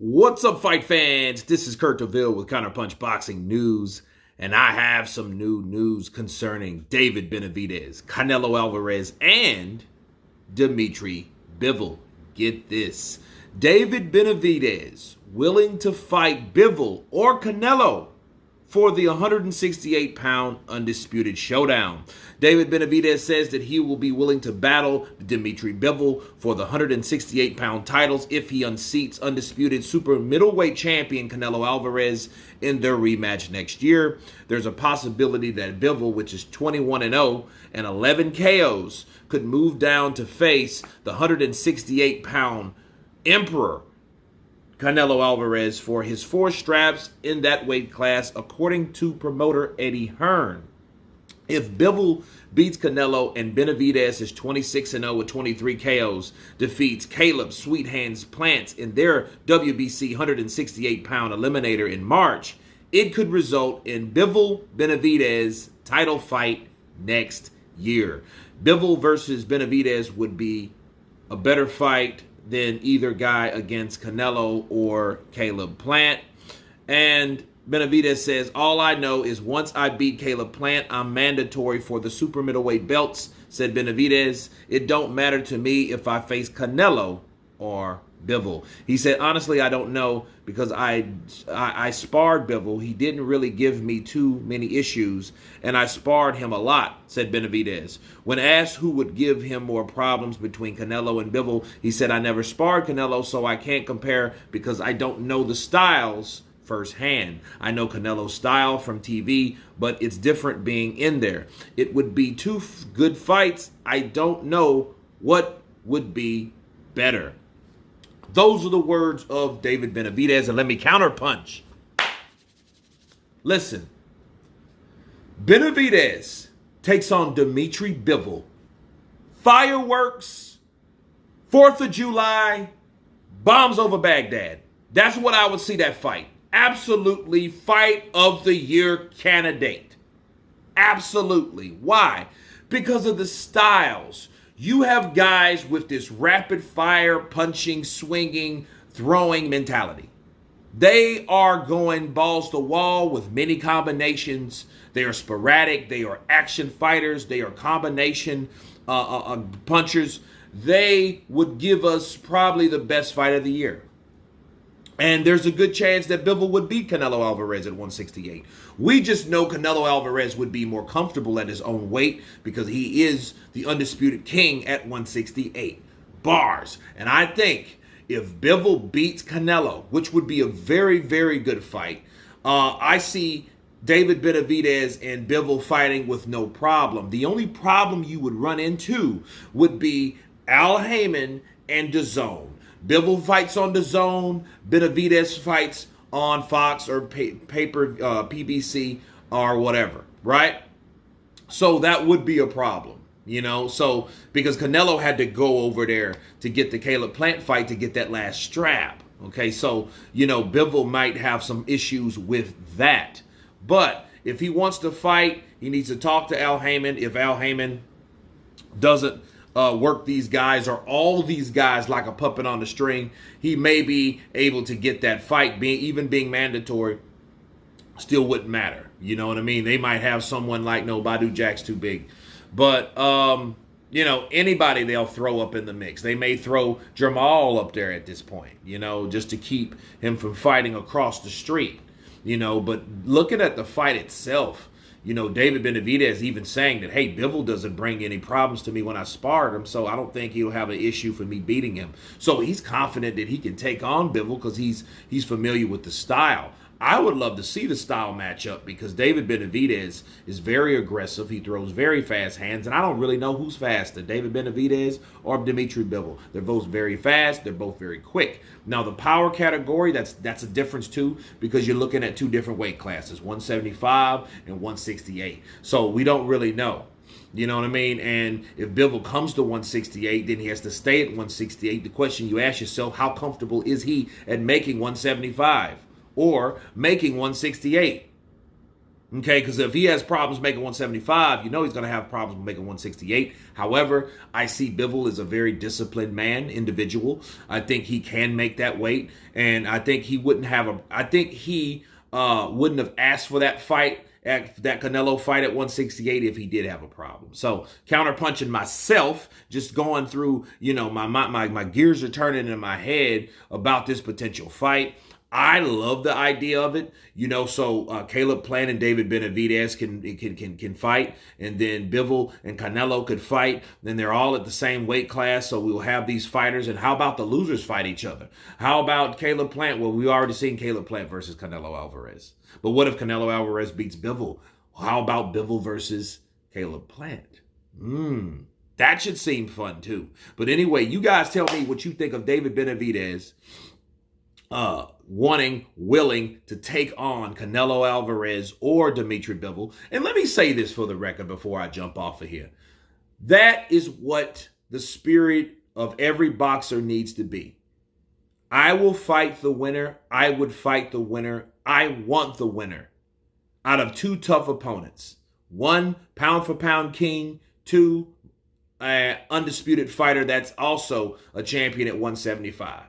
What's up, fight fans? This is Kurt DeVille with Counterpunched Boxing News, and I have some new news concerning David Benavidez, Canelo Alvarez, and Dmitry Bivol. Get this. David Benavidez willing to fight Bivol or Canelo for the 168-pound undisputed showdown. David Benavidez says that he will be willing to battle Dmitry Bivol for the 168-pound titles if he unseats undisputed super middleweight champion Canelo Alvarez in their rematch next year. There's a possibility that Bivol, which is 21-0 and 11 KOs, could move down to face the 168-pound Emperor Canelo Alvarez for his 4 straps in that weight class, according to promoter Eddie Hearn. If Bivol beats Canelo and Benavidez is 26-0 with 23 KOs, defeats Caleb Sweet Hands Plants in their WBC 168-pound eliminator in March, it could result in Bivol-Benavidez title fight next year. Bivol versus Benavidez would be a better fight than either guy against Canelo or Caleb Plant. And Benavidez says, all I know is once I beat Caleb Plant, I'm mandatory for the super middleweight belts, said Benavidez. It don't matter to me if I face Canelo or Bivol. He said, honestly, I don't know because I sparred Bivol. He didn't really give me too many issues, and I sparred him a lot, said Benavidez. When asked who would give him more problems between Canelo and Bivol, he said, I never sparred Canelo, so I can't compare because I don't know the styles firsthand. I know Canelo's style from TV, but it's different being in there. It would be 2 good fights. I don't know what would be better. Those are the words of David Benavidez, and let me counterpunch. Listen, Benavidez takes on Dmitry Bivol. Fireworks, 4th of July, bombs over Baghdad. That's what I would see that fight. Absolutely fight of the year candidate. Absolutely. Why? Because of the styles. You have guys with this rapid fire, punching, swinging, throwing mentality. They are going balls to wall with many combinations. They are sporadic. They are action fighters. They are combination punchers. They would give us probably the best fight of the year. And there's a good chance that Bivol would beat Canelo Alvarez at 168. We just know Canelo Alvarez would be more comfortable at his own weight because he is the undisputed king at 168. Bars. And I think if Bivol beats Canelo, which would be a very, very good fight, I see David Benavidez and Bivol fighting with no problem. The only problem you would run into would be Al Heyman and DAZN. Bivol fights on DAZN, Benavidez fights on Fox or PBC or whatever, right? So that would be a problem, So because Canelo had to go over there to get the Caleb Plant fight to get that last strap, okay? So, Bivol might have some issues with that. But if he wants to fight, he needs to talk to Al Heyman. If Al Heyman doesn't work these guys or all these guys like a puppet on the string, he may be able to get that fight. Even being mandatory still wouldn't matter. You know what I mean? They might have someone like, no, Badu Jack's too big. But, anybody they'll throw up in the mix. They may throw Jamal up there at this point, just to keep him from fighting across the street. But looking at the fight itself, David Benavidez even saying that, hey, Bivol doesn't bring any problems to me when I sparred him, so I don't think he'll have an issue for me beating him. So he's confident that he can take on Bivol because he's familiar with the style. I would love to see the style matchup because David Benavidez is very aggressive. He throws very fast hands, and I don't really know who's faster, David Benavidez or Dmitry Bivol. They're both very fast. They're both very quick. Now, the power category, that's a difference too because you're looking at 2 different weight classes, 175 and 168. So we don't really know. You know what I mean? And if Bivol comes to 168, then he has to stay at 168. The question you ask yourself, how comfortable is he at making 175? Or making 168. Okay, because if he has problems making 175, you know he's going to have problems making 168. However, I see Bivol as a very disciplined man, individual. I think he can make that weight, and I think he wouldn't have a. I think he wouldn't have asked for that fight, that Canelo fight at 168 if he did have a problem. So counterpunching myself, just going through, my gears are turning in my head about this potential fight. I love the idea of it, so Caleb Plant and David Benavidez can fight, and then Bivol and Canelo could fight. Then they're all at the same weight class, so we'll have these fighters. And how about the losers fight each other? How about Caleb Plant? Well, we already seen Caleb Plant versus Canelo Alvarez. But what if Canelo Alvarez beats Bivol? How about Bivol versus Caleb Plant? That should seem fun too. But anyway, you guys tell me what you think of David Benavidez willing to take on Canelo Alvarez or Dmitry Bivol. And let me say this for the record before I jump off of here. That is what the spirit of every boxer needs to be. I will fight the winner. I would fight the winner. I want the winner out of two tough opponents. One, pound for pound king. Two, undisputed fighter that's also a champion at 175.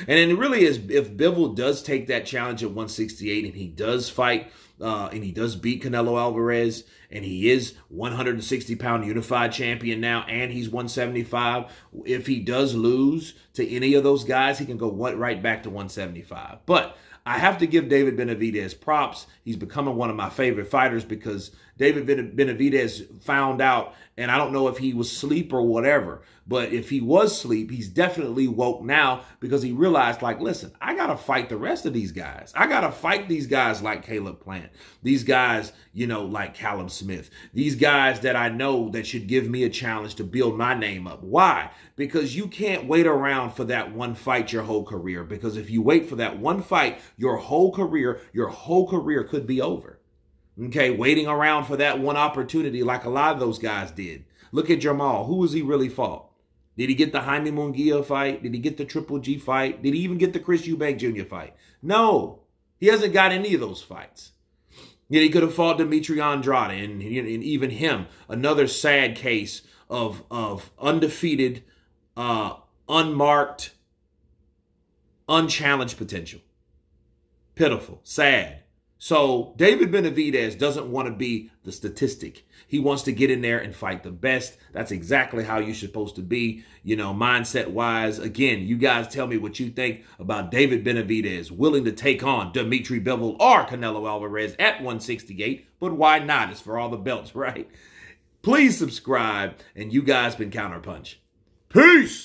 And it really is, if Bivol does take that challenge at 168 and he does fight and he does beat Canelo Alvarez and he is 160-pound unified champion now and he's 175, if he does lose to any of those guys, he can go right back to 175. But I have to give David Benavidez props. He's becoming one of my favorite fighters because David Benavidez found out, and I don't know if he was asleep or whatever, but if he was asleep, he's definitely woke now because he realized, listen, I got to fight the rest of these guys. I got to fight these guys like Caleb Plant. These guys, like Callum Smith. These guys that I know that should give me a challenge to build my name up. Why? Because you can't wait around for that one fight your whole career. Because if you wait for that one fight, your whole career could be over. Okay, waiting around for that one opportunity like a lot of those guys did. Look at Jamal. Who has he really fought? Did he get the Jaime Munguia fight? Did he get the Triple G fight? Did he even get the Chris Eubank Jr. fight? No, he hasn't got any of those fights. Yet he could have fought Dmitry Andrade, and even him, another sad case of undefeated, unmarked, unchallenged potential. Pitiful, sad. So David Benavidez doesn't want to be the statistic. He wants to get in there and fight the best. That's exactly how you're supposed to be, mindset-wise. Again, you guys tell me what you think about David Benavidez willing to take on Dmitry Bivol or Canelo Alvarez at 168. But why not? It's for all the belts, right? Please subscribe, and you guys been Counterpunch. Peace!